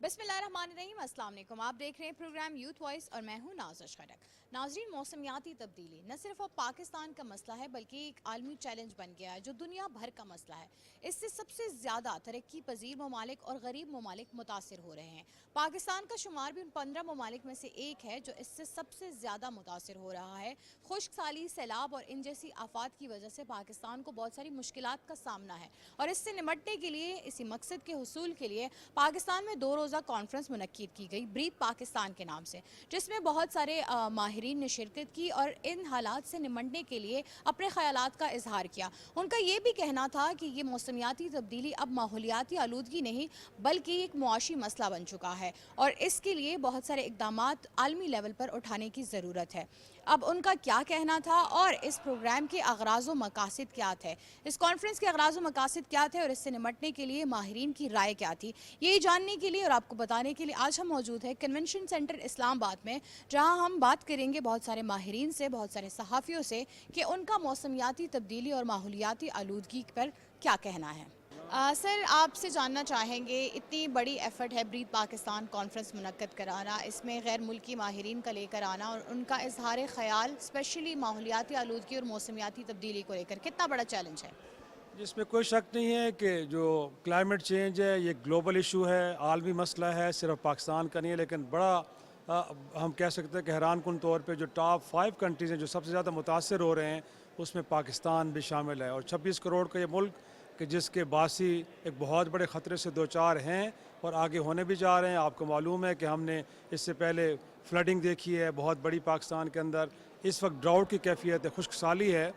بسم اللہ الرحمن الرحیم، السلام علیکم۔ آپ دیکھ رہے ہیں پروگرام یوتھ وائس اور میں ہوں نازش خٹک۔ ناظرین، موسمیاتی تبدیلی نہ صرف اب پاکستان کا مسئلہ ہے بلکہ ایک عالمی چیلنج بن گیا ہے جو دنیا بھر کا مسئلہ ہے۔ اس سے سب سے زیادہ ترقی پذیر ممالک اور غریب ممالک متاثر ہو رہے ہیں۔ پاکستان کا شمار بھی ان 15 ممالک میں سے ایک ہے جو اس سے سب سے زیادہ متاثر ہو رہا ہے۔ خشک سالی، سیلاب اور ان جیسی آفات کی وجہ سے پاکستان کو بہت ساری مشکلات کا سامنا ہے، اور اس سے نمٹنے کے لیے، اسی مقصد کے حصول کے لیے پاکستان میں 2 روزہ کانفرنس منعقد کی گئی بریتھ پاکستان کے نام سے، جس میں بہت سارے ماہرین نے شرکت کی اور ان حالات سے نمٹنے کے لیے اپنے خیالات کا اظہار کیا۔ ان کا یہ بھی کہنا تھا کہ یہ موسمیاتی تبدیلی اب ماحولیاتی آلودگی نہیں بلکہ ایک معاشی مسئلہ بن چکا ہے، اور اس کے لیے بہت سارے اقدامات عالمی لیول پر اٹھانے کی ضرورت ہے۔ اب ان کا کیا کہنا تھا اور اس پروگرام کے اغراض و مقاصد کیا تھے، اس کانفرنس کے اغراض و مقاصد کیا تھے، اور اس سے نمٹنے کے لیے ماہرین کی رائے کیا تھی، یہی جاننے کے لیے اور آپ کو بتانے کے لیے آج ہم موجود ہیں کنونشن سینٹر اسلام آباد میں، جہاں ہم بات کریں گے بہت سارے ماہرین سے، بہت سارے صحافیوں سے کہ ان کا موسمیاتی تبدیلی اور ماحولیاتی آلودگی پر کیا کہنا ہے۔ سر، آپ سے جاننا چاہیں گے، اتنی بڑی ایفرٹ ہے بریتھ پاکستان کانفرنس منعقد کرانا، اس میں غیر ملکی ماہرین کا لے کر آنا اور ان کا اظہار خیال اسپیشلی ماحولیاتی آلودگی اور موسمیاتی تبدیلی کو لے کر، کتنا بڑا چیلنج ہے؟ جس میں کوئی شک نہیں ہے کہ جو کلائمیٹ چینج ہے یہ گلوبل ایشو ہے، عالمی مسئلہ ہے، صرف پاکستان کا نہیں ہے، لیکن بڑا ہم کہہ سکتے ہیں کہ حیران کن طور پہ جو ٹاپ 5 کنٹریز ہیں جو سب سے زیادہ متاثر ہو رہے ہیں اس میں پاکستان بھی شامل ہے، اور 26 کروڑ کا یہ ملک کہ جس کے باسی ایک بہت بڑے خطرے سے دوچار ہیں اور آگے ہونے بھی جا رہے ہیں۔ آپ کو معلوم ہے کہ ہم نے اس سے پہلے فلڈنگ دیکھی ہے بہت بڑی پاکستان کے اندر، اس وقت ڈراؤٹ کی کیفیت ہے، خشک سالی ہے۔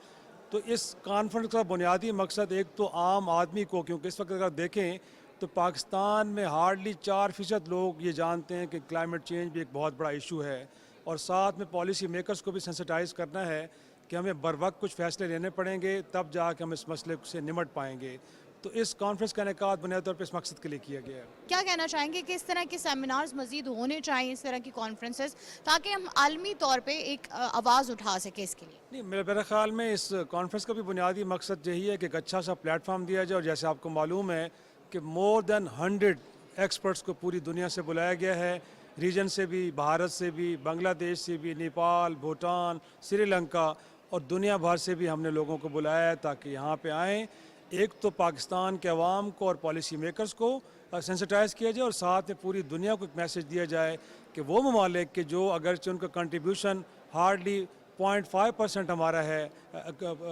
تو اس کانفرنس کا بنیادی مقصد ایک تو عام آدمی کو، کیونکہ اس وقت اگر دیکھیں تو پاکستان میں ہارڈلی 4% لوگ یہ جانتے ہیں کہ کلائمیٹ چینج بھی ایک بہت بڑا ایشو ہے، اور ساتھ میں پالیسی میکرز کو بھی سینسٹائز کرنا ہے کہ ہمیں بر وقت کچھ فیصلے لینے پڑیں گے، تب جا کے ہم اس مسئلے سے نمٹ پائیں گے۔ تو اس کانفرنس کا انعقاد بنیادی طور پہ اس مقصد کے لیے کیا گیا ہے۔ کیا کہنا چاہیں گے کہ اس طرح کے سیمینارز مزید ہونے چاہیے، اس طرح کی کانفرنسز، تاکہ ہم عالمی طور پہ ایک آواز اٹھا سکیں اس کے لیے؟ نہیں، میرے خیال میں اس کانفرنس کا بھی بنیادی مقصد یہی ہے کہ ایک اچھا سا پلیٹ فارم دیا جائے، اور جیسے آپ کو معلوم ہے کہ مور دین 100 ایکسپرٹس کو پوری دنیا سے بلایا گیا ہے، ریجن سے بھی، بھارت سے بھی، بنگلہ دیش سے بھی، نیپال، بھوٹان، سری لنکا اور دنیا بھر سے بھی ہم نے لوگوں کو بلایا ہے تاکہ یہاں پہ آئیں۔ ایک تو پاکستان کے عوام کو اور پالیسی میکرز کو سینسٹائز کیا جائے، اور ساتھ میں پوری دنیا کو ایک میسج دیا جائے کہ وہ ممالک کہ جو اگرچہ ان کا کنٹریبیوشن ہارڈلی 0.5% ہمارا ہے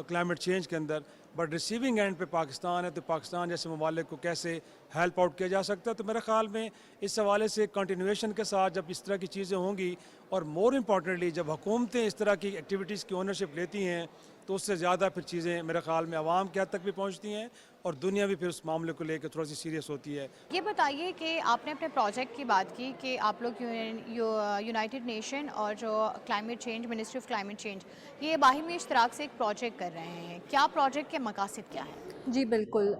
کلائمیٹ چینج کے اندر، بٹ ریسیونگ اینڈ پہ پاکستان ہے، تو پاکستان جیسے ممالک کو کیسے ہیلپ آؤٹ کیا جا سکتا ہے۔ تو میرے خیال میں اس حوالے سے کنٹینویشن کے ساتھ جب اس طرح کی چیزیں ہوں گی، اور مور امپورٹنٹلی جب حکومتیں اس طرح کی ایکٹیویٹیز کی اونرشپ لیتی ہیں، تو اس سے زیادہ پھر چیزیں میرے خیال میں عوام کے حد تک بھی پہنچتی ہیں، اور دنیا بھی پھر اس معاملے کو لے کے تھوڑا سی سیریس ہوتی ہے۔ یہ بتائیے کہ آپ نے اپنے پروجیکٹ کی بات کی کہ آپ لوگ یونائٹڈ نیشن اور جو climate change, ministry of climate change, یہ باہمی اشتراک سے ایک پروجیکٹ کر رہے ہیں، کیا پروجیکٹ کے مقاصد کیا ہیں؟ جی بالکل،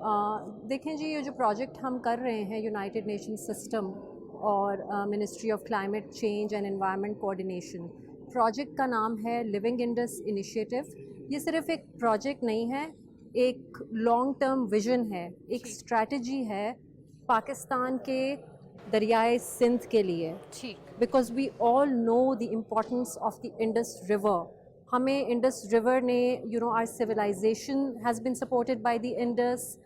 دیکھیں جی، یہ جو پروجیکٹ ہم کر رہے ہیں یونائٹڈ نیشن سسٹم اور ministry of climate change and environment coordination, project کا نام ہے لیونگ انڈس انیشیٹو۔ یہ صرف ایک پروجیکٹ نہیں ہے، ایک لانگ ٹرم ویژن ہے، ایک اسٹریٹجی ہے پاکستان کے دریائے سندھ کے لیے، ٹھیک۔ Because we all know the importance of the Indus river. ہمیں انڈس ریور نے are civilization has been supported by the Indus.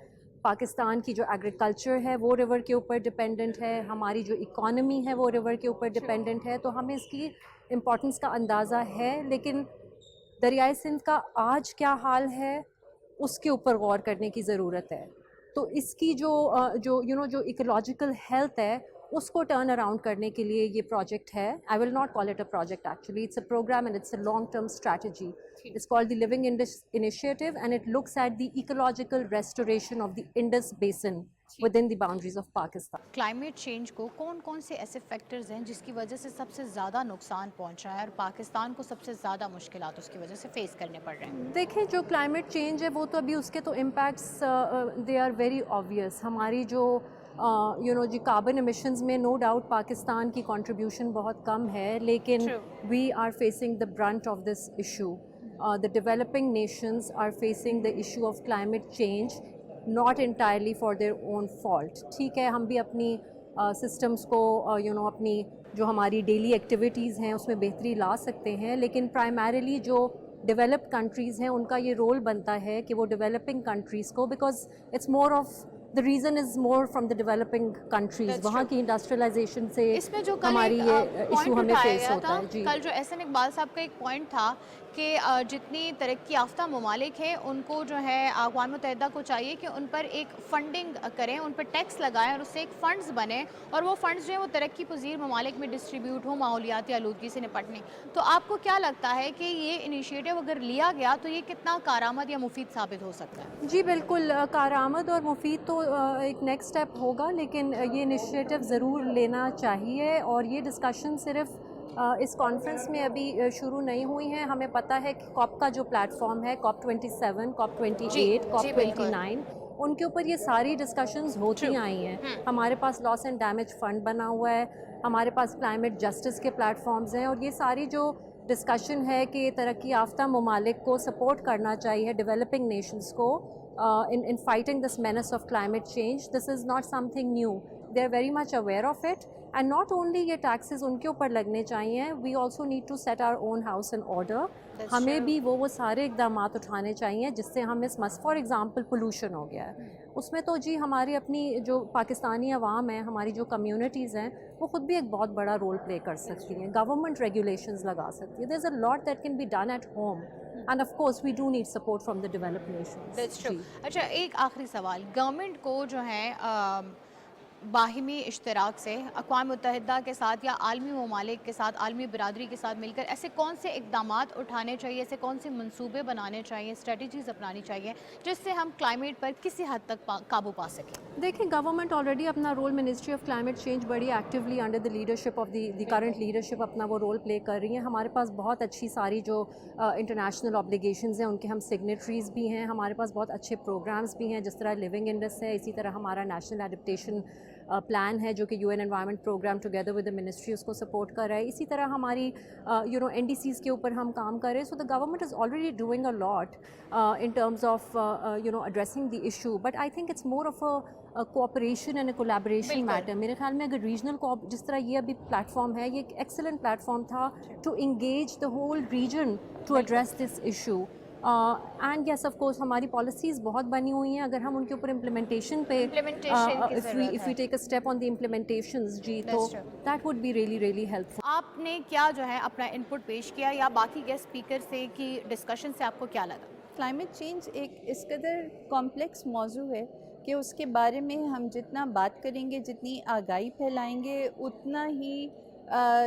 Pakistan کی جو ایگریکلچر ہے وہ ریور کے اوپر ڈپینڈنٹ ہے، ہماری جو اکانومی ہے وہ ریور کے اوپر ڈپینڈنٹ ہے، تو ہمیں اس کی امپورٹنس کا اندازہ ہے، لیکن دریائے سندھ کا آج کیا حال ہے اس کے اوپر غور کرنے کی ضرورت ہے۔ تو اس کی جو ایکولوجیکل ہیلتھ ہے اس کو ٹرن اراؤنڈ کرنے کے لیے یہ پروجیکٹ ہے۔ I will not call it a project actually, it's a programme and it's a long term strategy. It's called the living Indus initiative and it looks at the ecological restoration of the Indus basin within the boundaries of Pakistan. Climate change کو کون کون سے ایسے factors ہیں جس کی وجہ سے سب سے زیادہ نقصان پہنچ رہا ہے اور پاکستان کو سب سے زیادہ مشکلات اس کی وجہ سے فیس کرنے پڑ رہے ہیں؟ دیکھیں، جو کلائمیٹ چینج ہے وہ تو ابھی اس کے تو impacts they are very obvious. ہماری جو جی کاربن ایمیشنز میں نو ڈاؤٹ پاکستان کی کنٹریبیوشن بہت کم ہے، لیکن we are facing the brunt of this issue. The developing nations are facing the issue of climate change not entirely for their own fault. ٹھیک ہے، ہم بھی اپنی سسٹمز کو اپنی جو ہماری ڈیلی ایکٹیویٹیز ہیں اس میں بہتری لا سکتے ہیں. لیکن پرائمریلی جو ڈیولپڈ کنٹریز ہیں ان کا یہ رول بنتا ہے کہ وہ ڈیولپنگ کنٹریز کو, because it's more of the reason is more from the developing countries, وہاں کی انڈسٹریلائزیشن سے اس میں جو کل ہماری یہ ایشو ہمیں فیس ہوتا ہے. جی کل جو احسن اقبال صاحب کا ایک پوائنٹ تھا کہ جتنی ترقی یافتہ ممالک ہیں ان کو جو ہے اقوام متحدہ کو چاہیے کہ ان پر ایک فنڈنگ کریں, ان پر ٹیکس لگائیں اور اس سے ایک فنڈز بنے, اور وہ فنڈز جو ہیں وہ ترقی پذیر ممالک میں ڈسٹریبیوٹ ہوں ماحولیاتی آلودگی سے نپٹنے. تو آپ کو کیا لگتا ہے کہ یہ انیشیٹو اگر لیا گیا تو یہ کتنا کارآمد یا مفید ثابت ہو سکتا ہے؟ جی بالکل, کارآمد اور مفید تو ایک نیکسٹ اسٹیپ ہوگا, لیکن یہ انیشیٹو ضرور لینا چاہیے. اور یہ ڈسکشن صرف اس کانفرنس میں ابھی شروع نہیں ہوئی ہیں. ہمیں پتہ ہے کہ کاپ کا جو پلیٹ فارم ہے, COP 27, COP 28, COP 29, ان کے اوپر یہ ساری ڈسکشنز ہوتی آئی ہیں. ہمارے پاس لاس اینڈ ڈیمیج فنڈ بنا ہوا ہے, ہمارے پاس کلائمیٹ جسٹس کے پلیٹ فارمز ہیں, اور یہ ساری جو ڈسکشن ہے کہ ترقی یافتہ ممالک کو سپورٹ کرنا چاہیے ڈیولپنگ نیشنز کو in fighting this menace of climate change. This is not something new. They are very much aware of it. And not only یہ taxes ان کے اوپر لگنے چاہیے, we also need to set our own house in order. ہمیں بھی وہ سارے اقدامات اٹھانے چاہیے جس سے ہم فار ایگزامپل پولوشن ہو گیا ہے, اس میں تو جی ہماری اپنی جو پاکستانی عوام ہیں, ہماری جو کمیونٹیز ہیں, وہ خود بھی ایک بہت بڑا رول پلے کر سکتی ہیں. گورنمنٹ ریگولیشنز لگا سکتی ہے. There's a lot that can be done at home. And of course we do need support from the developed nations. That's true. اچھا, ایک آخری سوال, گورنمنٹ کو جو ہے باہمی اشتراک سے اقوام متحدہ کے ساتھ یا عالمی ممالک کے ساتھ, عالمی برادری کے ساتھ مل کر ایسے کون سے اقدامات اٹھانے چاہیے, ایسے کون سے منصوبے بنانے چاہیے, اسٹریٹجیز اپنانی چاہیے جس سے ہم کلائمیٹ پر کسی حد تک قابو پا سکیں؟ دیکھیں, گورنمنٹ آلریڈی اپنا role, ministry of climate change بڑی actually under the leadership of the current leadership اپنا وہ رول پلے کر رہی ہیں. ہمارے پاس بہت اچھی ساری جو انٹرنیشنل آبلیگیشنز ہیں ان کے ہم سگنیٹریز بھی ہیں. ہمارے پاس بہت اچھے پروگرامز بھی ہیں, جس طرح لیونگ انڈس ہے, اسی طرح ہمارا نیشنل ایڈپٹیشن پلان ہے جو کہ UN environment programme together with the ministry اس کو سپورٹ کر رہا ہے. اسی طرح ہماری NDCs کے اوپر ہم کام کر رہے ہیں. So the government is already doing a lot in terms of addressing the issue, but I think it's more of a cooperation and a collaboration matter. میرے خیال میں اگر ریجنل جس طرح یہ ابھی پلیٹ فارم ہے, یہ ایک ایکسلنٹ پلیٹ فارم تھا to engage the whole region to address this issue. And yes of course ہماری پالیسیز بہت بنی ہوئی ہیں, اگر ہم ان کے اوپر امپلیمنٹیشن پہ if we take a step on the implementations, جی تو that would be really really helpful. آپ نے کیا جو ہے اپنا انپٹ پیش کیا, یا باقی گیسٹ اسپیکر سے کی ڈسکشن سے آپ کو کیا لگا؟ کلائمیٹ چینج ایک اس قدر کمپلیکس موضوع ہے کہ اس کے بارے میں ہم جتنا بات کریں گے, جتنی آگاہی پھیلائیں گے, اتنا ہی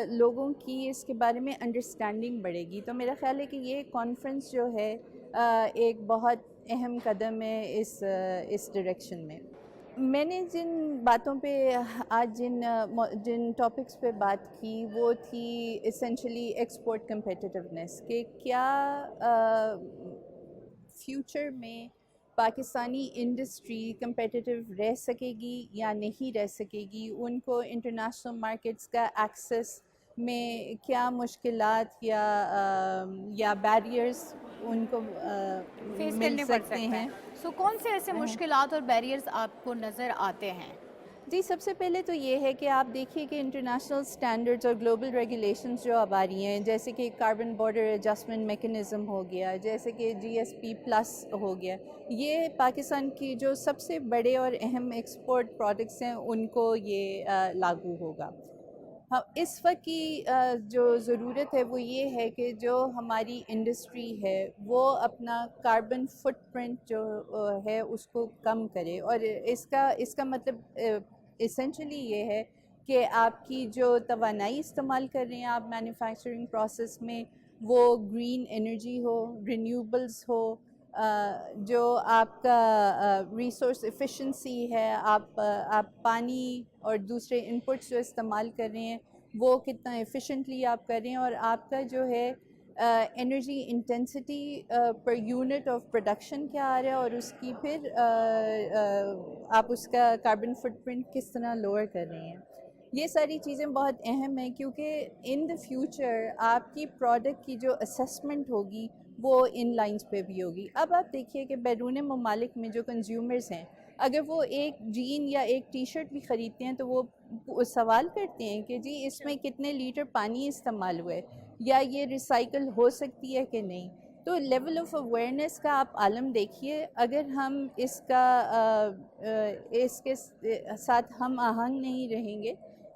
لوگوں کی اس کے بارے میں انڈرسٹینڈنگ بڑھے گی. تو میرا خیال ہے کہ یہ کانفرنس جو ہے ایک بہت اہم قدم ہے اس ڈائریکشن میں. میں نے جن باتوں پہ آج جن ٹاپکس پہ بات کی وہ تھی اسینشلی ایکسپورٹ کمپیٹیٹیونیس, کہ کیا فیوچر میں پاکستانی انڈسٹری کمپیٹیٹیو رہ سکے گی یا نہیں رہ سکے گی, ان کو انٹرنیشنل مارکیٹس کا ایکسیس میں کیا مشکلات یا بیریئرز ان کو مل سکتے ہیں. سو کون سے ایسے مشکلات اور بیریئرز آپ کو نظر آتے ہیں؟ جی, سب سے پہلے تو یہ ہے کہ آپ دیکھیے کہ انٹرنیشنل سٹینڈرڈز اور گلوبل ریگولیشنز جو اب آ رہی ہیں, جیسے کہ کاربن بارڈر ایڈجسٹمنٹ میکنزم ہو گیا, جیسے کہ GSP+ ہو گیا, یہ پاکستان کی جو سب سے بڑے اور اہم ایکسپورٹ پروڈکٹس ہیں ان کو یہ لاگو ہوگا. اس وقت کی جو ضرورت ہے وہ یہ ہے کہ جو ہماری انڈسٹری ہے وہ اپنا کاربن فٹ پرنٹ جو ہے اس کو کم کرے, اور اس کا مطلب ایسنشلی یہ ہے کہ آپ کی جو توانائی استعمال کر رہے ہیں آپ مینوفیکچرنگ پروسیس میں, وہ گرین انرجی ہو, رینیوبلز ہو, جو آپ کا ریسورس ایفیشنسی ہے, آپ پانی اور دوسرے انپٹس جو استعمال کر رہے ہیں وہ کتنا ایفیشنٹلی آپ کر رہے ہیں, اور آپ کا جو ہے energy intensity per unit of production کیا آ رہا ہے, اور اس کی پھر آپ اس کا کاربن فٹ پرنٹ کس طرح لوور کر رہے ہیں. یہ ساری چیزیں بہت اہم ہیں کیونکہ ان دا فیوچر آپ کی پروڈکٹ کی جو اسیسمنٹ ہوگی وہ ان لائنز پہ بھی ہوگی. اب آپ دیکھیے کہ بیرون ممالک میں جو کنزیومرز ہیں, اگر وہ ایک جین یا ایک ٹی شرٹ بھی خریدتے ہیں تو وہ سوال کرتے ہیں کہ جی اس میں کتنے لیٹر پانی استعمال ہوئے یا یہ ریسائیکل ہو سکتی ہے کہ نہیں. تو لیول آف اویئرنیس کا آپ عالم دیکھیے. اگر ہم اس کے ساتھ ہم آہنگ نہیں رہیں گے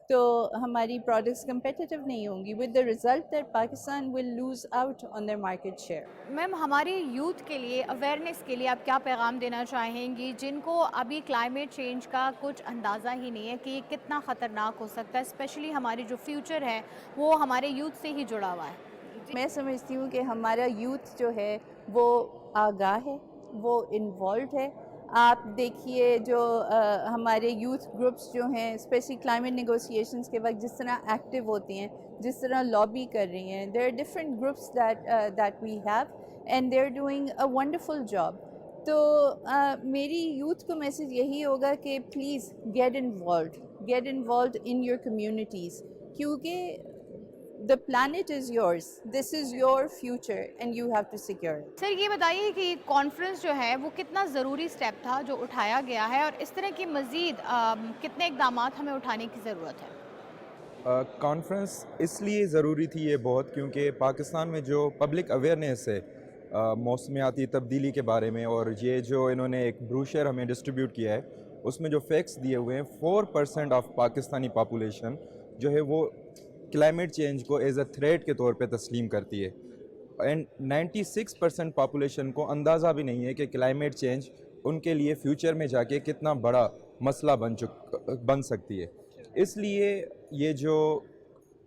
تو ہماری پروڈکٹس کمپیٹیٹیو نہیں ہوں گی, with the result that Pakistan will lose out on their market share. Ma'am ہماری یوتھ کے لیے اویئرنیس کے لیے آپ کیا پیغام دینا چاہیں گی جن کو ابھی کلائمیٹ چینج کا کچھ اندازہ ہی نہیں ہے کہ یہ کتنا خطرناک ہو سکتا ہے, اسپیشلی ہماری جو فیوچر ہے وہ ہمارے یوتھ سے ہی جڑا ہوا ہے؟ میں سمجھتی ہوں کہ ہمارا یوتھ جو ہے وہ آگاہ ہے, وہ انوالوڈ ہے. آپ دیکھیے جو ہمارے یوتھ گروپس جو ہیں اسپیشلی کلائمیٹ نیگوسیشنز کے وقت جس طرح ایکٹیو ہوتے ہیں, جس طرح لابی کر رہی ہیں. There are different groups that we have and they are doing a wonderful job. تو میری یوتھ کو میسج یہی ہوگا کہ please get involved in your communities, کیونکہ the planet is yours, this is your future and you have to secure it. سر یہ بتائیے کہ کانفرنس جو ہے وہ کتنا ضروری سٹیپ تھا جو اٹھایا گیا ہے, اور اس طرح کی مزید کتنے اقدامات ہمیں اٹھانے کی ضرورت ہے؟ کانفرنس اس لیے ضروری تھی یہ بہت, کیونکہ پاکستان میں جو پبلک اویئرنیس ہے موسمیاتی تبدیلی کے بارے میں, اور یہ جو انہوں نے ایک بروشر ہمیں ڈسٹریبیوٹ کیا ہے اس میں جو فیکٹس دیے ہوئے ہیں, 4% آف پاکستانی پاپولیشن جو ہے وہ کلائمیٹ چینج کو ایز اے تھریٹ کے طور پہ تسلیم کرتی ہے, اینڈ 96% پاپولیشن کو اندازہ بھی نہیں ہے کہ کلائمیٹ چینج ان کے لیے فیوچر میں جا کے کتنا بڑا مسئلہ بن سکتی ہے. اس لیے یہ جو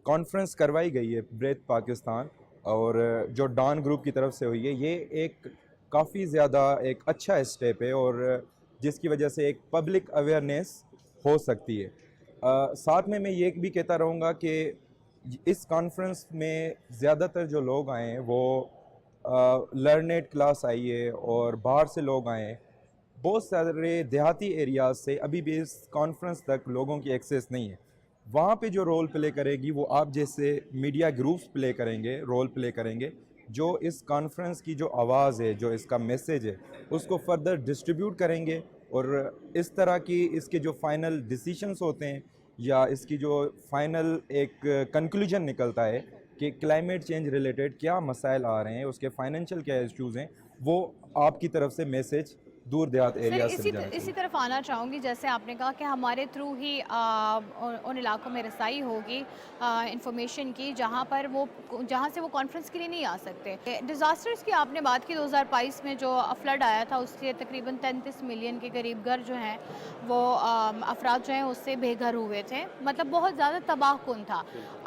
کانفرنس کروائی گئی ہے بریتھ پاکستان اور جو ڈان گروپ کی طرف سے ہوئی ہے, یہ ایک کافی زیادہ ایک اچھا اسٹیپ ہے, اور جس کی وجہ سے ایک پبلک اویئرنیس ہو سکتی ہے. ساتھ میں یہ بھی کہتا رہوں گا کہ اس کانفرنس میں زیادہ تر جو لوگ آئے ہیں وہ لرنیڈ کلاس آئی ہے اور باہر سے لوگ آئے ہیں. بہت سارے دیہاتی ایریاز سے ابھی بھی اس کانفرنس تک لوگوں کی ایکسیس نہیں ہے. وہاں پہ جو رول پلے کرے گی وہ آپ جیسے میڈیا گروپس رول پلے کریں گے, جو اس کانفرنس کی جو آواز ہے, جو اس کا میسیج ہے, اس کو فردر ڈسٹریبیوٹ کریں گے, اور اس طرح کی اس کے جو فائنل ڈیسیشنز ہوتے ہیں یا اس کی جو فائنل ایک کنکلوژن نکلتا ہے کہ کلائمیٹ چینج ریلیٹڈ کیا مسائل آ رہے ہیں, اس کے فائنینشیل کیا ایشوز ہیں, وہ آپ کی طرف سے میسیج دور دیہات ایریا سے اسی طرف آنا چاہوں گی. جیسے آپ نے کہا کہ ہمارے تھرو ہی ان علاقوں میں رسائی ہوگی انفارمیشن کی جہاں سے وہ کانفرنس کے لیے نہیں آ سکتے. ڈیزاسٹرز کی آپ نے بات کی, 2022 میں جو فلڈ آیا تھا اس سے تقریباً 33 ملین کے قریب گھر جو ہیں وہ افراد جو ہیں اس سے بے گھر ہوئے تھے, مطلب بہت زیادہ تباہ کن تھا.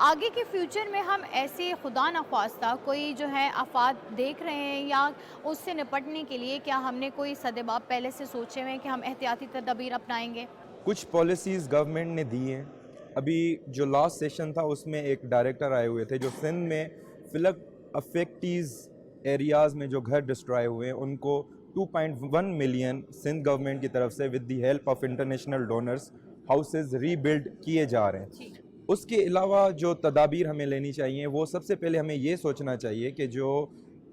آگے کے فیوچر میں ہم ایسے خدا نخواستہ کوئی جو ہے آفات دیکھ رہے ہیں, یا اس سے نپٹنے کے لیے کیا ہم نے کوئی صدباب پہلے سے سوچے ہوئے ہیں کہ ہم احتیاطی تدابیر اپنائیں گے؟ کچھ پالیسیز گورنمنٹ نے دی ہیں. ابھی جو لاسٹ سیشن تھا اس میں ایک ڈائریکٹر آئے ہوئے تھے جو سندھ میں فلڈ افیکٹیز ایریاز میں جو گھر ڈسٹرائے ہوئے ہیں ان کو 2.1 ملین سندھ گورنمنٹ کی طرف سے with the help of international donors houses rebuild کیے جا رہے ہیں. اس کے علاوہ جو تدابیر ہمیں لینی چاہیے وہ سب سے پہلے ہمیں یہ سوچنا چاہیے کہ جو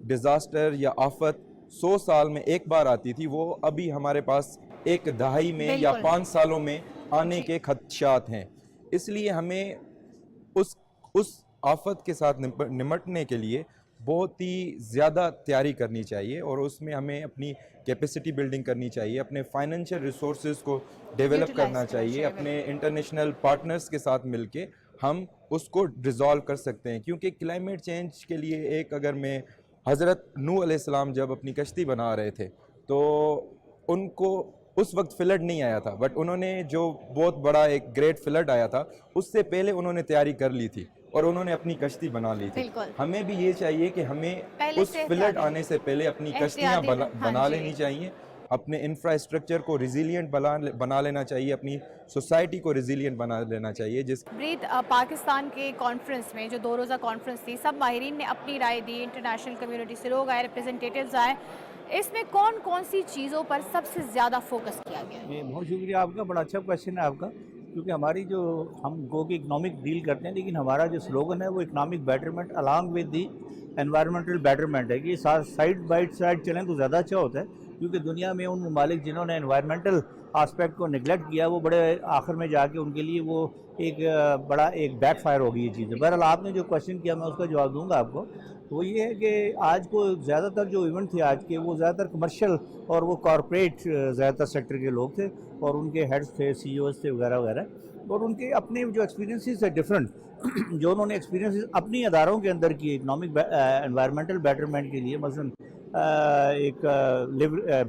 ڈیزاسٹر یا آفت 100 سال میں ایک بار آتی تھی وہ ابھی ہمارے پاس ایک دہائی میں یا 5 سالوں میں آنے کے خدشات ہیں. اس لیے ہمیں اس آفت کے ساتھ نمٹنے کے لیے بہت ہی زیادہ تیاری کرنی چاہیے, اور اس میں ہمیں اپنی کیپیسٹی بلڈنگ کرنی چاہیے, اپنے فائنینشیل ریسورسز کو ڈیولپ کرنا چاہیے. اپنے انٹرنیشنل پارٹنرز کے ساتھ مل کے ہم اس کو ریزالو کر سکتے ہیں, کیونکہ کلائمیٹ چینج کے لیے ایک اگر میں حضرت نوح علیہ السلام جب اپنی کشتی بنا رہے تھے تو ان کو اس وقت فلڈ نہیں آیا تھا, بٹ انہوں نے جو بہت بڑا ایک گریٹ فلڈ آیا تھا اس سے پہلے انہوں نے تیاری کر لی تھی اور انہوں نے اپنی کشتی بنا لی تھی. ہمیں بھی یہ چاہیے کہ ہمیں اس فلڈ آنے سے پہلے اپنی کشتیاں بنا لینی چاہیے, اپنے انفراسٹرکچر کو ریزیلینٹ بنا لینا چاہیے, اپنی سوسائٹی کو ریزیلینٹ بنا لینا چاہیے. بریتھ پاکستان کے کانفرنس میں جو 2 روزہ کانفرنس تھی, سب ماہرین نے اپنی رائے دی, انٹرنیشنل کمیونٹی سے لوگ آئے, ریپرزنٹیٹیوز آئے. اس میں کون سی چیزوں پر سب سے زیادہ فوکس کیا گیا ہے؟ بہت شکریہ آپ کا, بڑا اچھا کویشچن ہے آپ کا, کیونکہ ہماری جو ہم گو کی اکنامک ڈیل کرتے ہیں لیکن ہمارا جو سلوگن ہے وہ economic betterment along with the environmental betterment ہے, کہ سائڈ بائی سائڈ چلیں تو زیادہ اچھا ہوتا ہے. کیونکہ دنیا میں ان ممالک جنہوں نے انوائرمنٹل آسپیکٹ کو نگلیکٹ کیا وہ بڑے آخر میں جا کے ان کے لیے وہ ایک بڑا ایک بیک فائر ہو گئی یہ چیز. بہرحال آپ نے جو کوشچن کیا میں اس کا جواب دوں گا آپ کو. وہ یہ ہے کہ آج کو زیادہ تر جو ایونٹ تھے آج کے وہ زیادہ تر کمرشل اور وہ کارپوریٹ زیادہ تر سیکٹر کے لوگ تھے اور ان کے ہیڈز تھے, سی ای اوز تھے وغیرہ وغیرہ, اور ان کے اپنے جو ایکسپیرینسز ہے ڈفرینٹ جو انہوں نے ایکسپیرینسز اپنی اداروں کے اندر کی اکنامک انوائرمنٹل بیٹرمنٹ کے لیے. مثلاً ایک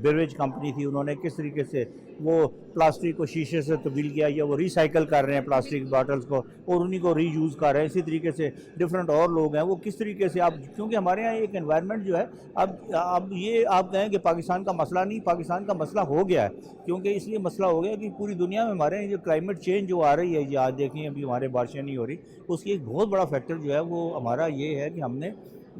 بیوریج کمپنی تھی, انہوں نے کس طریقے سے وہ پلاسٹک کو شیشے سے تبدیل کیا یا وہ ریسائیکل کر رہے ہیں پلاسٹک باٹلز کو اور انہیں کو ری یوز کر رہے ہیں. اسی طریقے سے ڈفرینٹ اور لوگ ہیں وہ کس طریقے سے کیونکہ ہمارے یہاں ایک انوائرمنٹ جو ہے اب یہ آپ کہیں کہ پاکستان کا مسئلہ نہیں, پاکستان کا مسئلہ ہو گیا ہے. کیونکہ اس لیے مسئلہ ہو گیا کہ پوری دنیا میں ہمارے یہاں جو کلائمیٹ چینج جو آ رہی ہے, یہ آج دیکھیں ابھی ہمارے بارشیں نہیں ہو رہی, اس کی ایک بہت بڑا فیکٹر جو ہے وہ ہمارا یہ ہے کہ ہم نے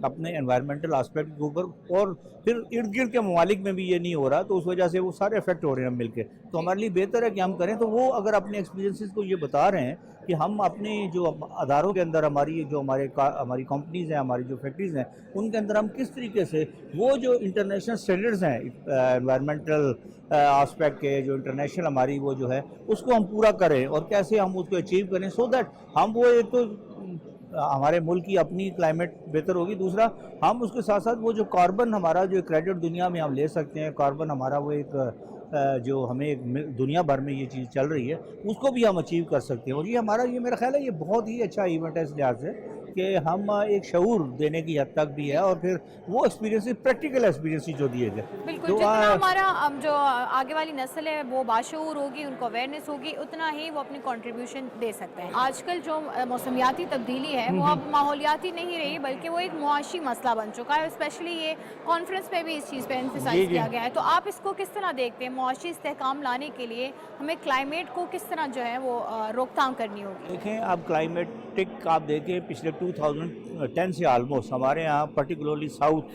اپنے انوائرمنٹل آسپیکٹ کے اوپر, اور پھر ارد گرد کے ممالک میں بھی یہ نہیں ہو رہا, تو اس وجہ سے وہ سارے افیکٹ ہو رہے ہیں ہم مل کے. تو ہمارے لیے بہتر ہے کہ ہم کریں. تو وہ اگر اپنے ایکسپیرینسز کو یہ بتا رہے ہیں کہ ہم اپنے جو اداروں کے اندر ہماری کمپنیز ہیں, ہماری جو فیکٹریز ہیں, ان کے اندر ہم کس طریقے سے وہ جو انٹرنیشنل اسٹینڈرڈز ہیں انوائرمنٹل آسپیکٹ کے, جو انٹرنیشنل ہماری وہ جو ہے اس کو ہم پورا کریں اور کیسے ہم اس کو اچیو کریں, سو دیٹ ہم وہ ایک تو ہمارے ملک کی اپنی کلائمیٹ بہتر ہوگی, دوسرا ہم اس کے ساتھ ساتھ وہ جو کاربن ہمارا جو کریڈٹ دنیا میں ہم لے سکتے ہیں, کاربن ہمارا وہ ایک جو ہمیں دنیا بھر میں یہ چیز چل رہی ہے اس کو بھی ہم اچیو کر سکتے ہیں. اور یہ میرا خیال ہے یہ بہت ہی اچھا ایونٹ ہے اس لحاظ سے کہ ہم ایک شعور دینے کی حد تک بھی ہے, اور پھر وہ ایکسپیرینس پریکٹیکل ایکسپیرینس جو دیے گئے. بالکل, جتنا ہمارا جو آگے والی نسل ہے وہ باشعور ہوگی, ان کو اویئرنیس ہوگی, اتنا ہی وہ اپنی کنٹریبیوشن دے سکتے ہیں. آج کل جو موسمیاتی تبدیلی ہے وہ اب ماحولیاتی نہیں رہی بلکہ وہ ایک معاشی مسئلہ بن چکا ہے. اسپیشلی یہ کانفرنس میں بھی اس چیز پہ ایمفیسائز کیا گیا ہے. تو آپ اس کو کس طرح دیکھتے ہیں؟ معاشی استحکام لانے کے لیے ہمیں کلائمیٹ کو کس طرح جو ہے وہ روک تھام کرنی ہوگی؟ دیکھیں اب کلائمیٹک آپ دیکھیں پچھلے 2010 سے آلموسٹ ہمارے ہاں پرٹیکولرلی ساؤتھ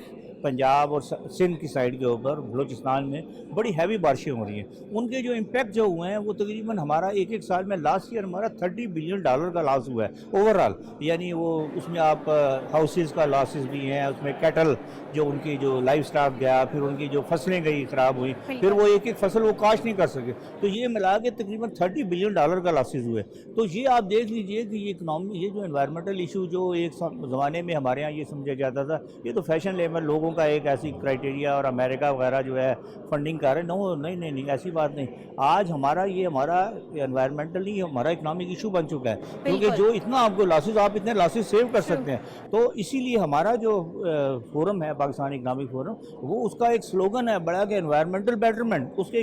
پنجاب اور سندھ کی سائڈ کے اوپر بلوچستان میں بڑی ہیوی بارشیں ہو رہی ہیں. ان کے جو امپیکٹ جو ہوئے ہیں وہ تقریباً ہمارا ایک سال میں لاسٹ ایئر ہمارا $30 بلین کا لاس ہوا ہے اوور آل. یعنی وہ اس میں آپ ہاؤسز کا لاسز بھی ہیں, اس میں کیٹل جو ان کی جو لائف سٹاک گیا, پھر ان کی جو فصلیں گئی خراب ہوئی, پھر وہ ایک فصل وہ کاشت نہیں کر سکے, تو یہ ملا کے تقریباً $30 بلین کا لاسز ہوئے. تو یہ آپ دیکھ لیجئے کہ یہ جو انوائرمنٹل ایشو جو ایک زمانے میں ہمارے ہاں یہ سمجھا جاتا تھا یہ تو فیشن لیول لوگوں کا ایک ایسی کرائٹیریا اور امریکہ وغیرہ جو ہے فنڈنگ کر رہے ہیں, نہیں ایسی بات نہیں. آج ہمارا انوائرمنٹلی ہمارا اکنامک ایشو بن چکا ہے, کیونکہ جو اتنا آپ کو لاسز آپ اتنے لاسز سیو کر سکتے ہیں. تو اسی لیے ہمارا جو فورم ہے پاکستان اکنامک فورم, وہ اس کا ایک سلوگن ہے بڑا کہ انوائرمنٹل بیٹرمنٹ. اس کے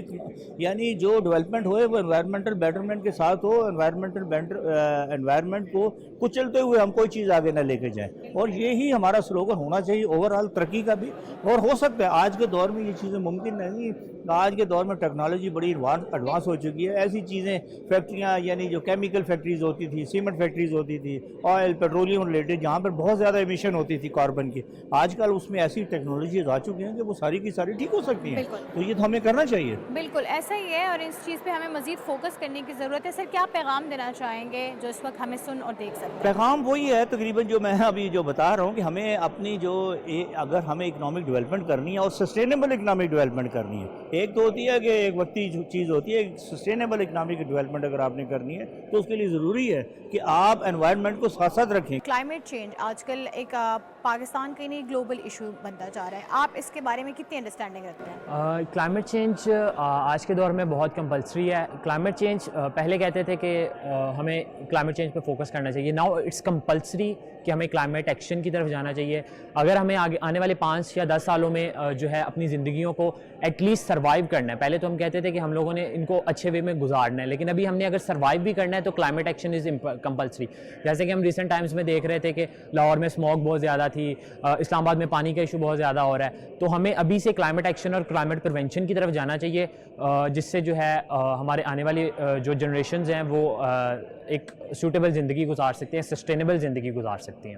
یعنی جو ڈیولپمنٹ ہوئے وہ انوائرمنٹل بیٹرمنٹ کے ساتھ ہو, انوائرمنٹ کو کچلتے ہوئے ہم کوئی چیز آگے نہ لے کے جائیں. اور یہی ہمارا سلوگن ہونا چاہیے اوور آل ترقی کا بھی. اور ہو سکتا ہے آج کے دور میں یہ چیزیں ممکن نہیں, آج کے دور میں ٹیکنالوجی بڑی ایڈوانس ہو چکی ہے. ایسی چیزیں فیکٹریاں یعنی جو کیمیکل فیکٹریز ہوتی تھی, سیمنٹ فیکٹریز ہوتی تھی, آئل پیٹرولیم ریلیٹڈ, جہاں پر بہت زیادہ ایمیشن ہوتی تھی کاربن کی, آج کل اس میں ایسی ٹیکنالوجیز آ چکی ہیں کہ وہ ساری کی ساری ٹھیک ہو سکتی ہیں. تو یہ تو ہمیں کرنا چاہیے. بالکل ایسا ہی ہے, اور اس چیز پہ ہمیں مزید فوکس کرنے کی ضرورت ہے. سر کیا پیغام دینا چاہیں گے جو اس وقت ہمیں سن اور دیکھ سکتے ہیں؟ پیغام وہی ہے تقریباً جو میں ابھی جو بتا رہا ہوں کہ ہمیں اپنی جو اگر ہمیں اکنامک ڈیولپمنٹ کرنی ہے اور سسٹینیبل اکنامک ڈیولپمنٹ کرنی ہے, ایک تو ہوتی ہے کہ ایک وقتی چیز ہوتی ہے, سسٹینیبل اکنامک ڈیولپمنٹ اگر آپ نے کرنی ہے تو اس کے لیے ضروری ہے کہ آپ انوائرمنٹ کو ساتھ ساتھ رکھیں. کلائمیٹ چینج آج کل ایک پاکستان کا نہیں گلوبل ایشو بنتا جا رہا ہے, آپ اس کے بارے میں کتنی انڈرسٹینڈنگ رکھتے ہیں؟ کلائمیٹ چینج آج کے دور میں بہت کمپلسری ہے. کلائمیٹ چینج پہلے کہتے تھے کہ ہمیں کلائمیٹ چینج پہ فوکس کرنا چاہیے, ناؤ اٹس کمپلسری کہ ہمیں کلائمیٹ ایکشن کی طرف جانا چاہیے. اگر ہمیں آنے والے 5 یا 10 سالوں میں جو ہے اپنی زندگیوں کو ایٹ لیسٹ سروائیو کرنا ہے, پہلے تو ہم کہتے تھے کہ ہم لوگوں نے ان کو اچھے وے میں گزارنا ہے, لیکن ابھی ہم نے اگر سروائیو بھی کرنا ہے تو کلائمیٹ ایکشن از کمپلسری. جیسے کہ ہم ریسنٹ ٹائمز میں دیکھ رہے تھے کہ لاہور میں اسموگ بہت زیادہ تھی, اسلام آباد میں پانی کا ایشو بہت زیادہ ہو رہا ہے. تو ہمیں ابھی سے کلائمیٹ ایکشن اور کلائمیٹ پریونشن کی طرف جانا چاہیے, جس سے جو ہے ہمارے آنے والی جو جنریشنز ہیں وہ ایک سوٹیبل زندگی گزار سکتے ہیں, سسٹینیبل زندگی گزار سکتی ہیں.